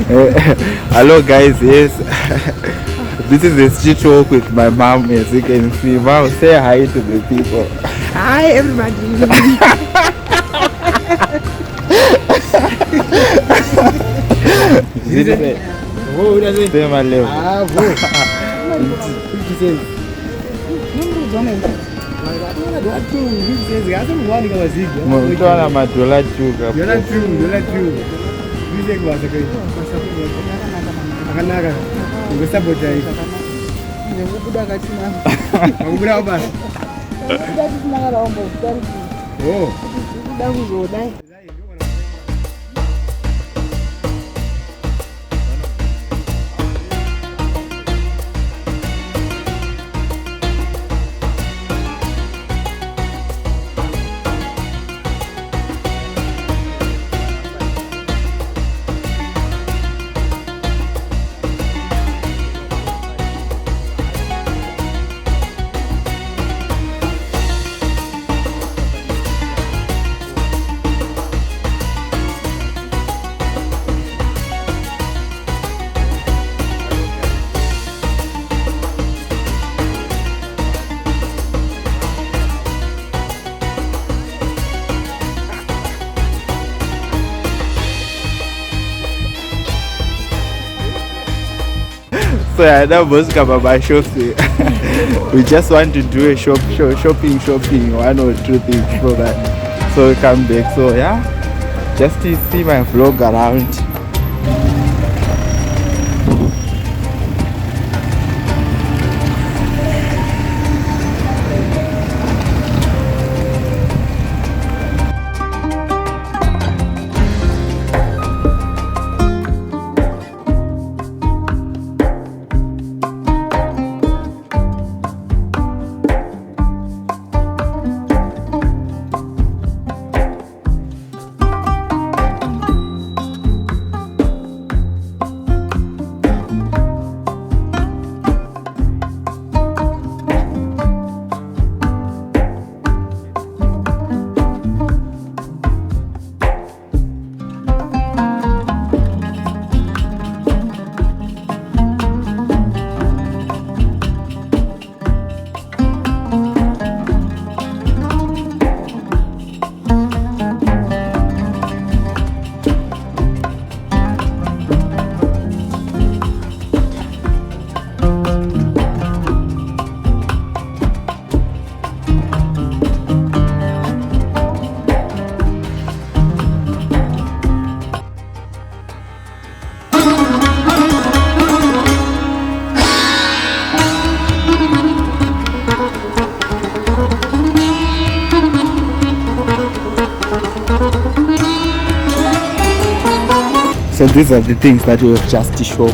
Hello guys, yes. This is a street walk with my mom, as you can see. Mom, say hi to the people. Hi everybody. Oh, that's it. Say my level. Mwana madola chuka. Dola two. Music was a great. Akanaka. You sabotage. Oh. So I know most Kababa shops. We just want to do a shopping, 1 or 2 things for that. So we come back. So yeah, just to see my vlog around. So these are the things that we have just shown.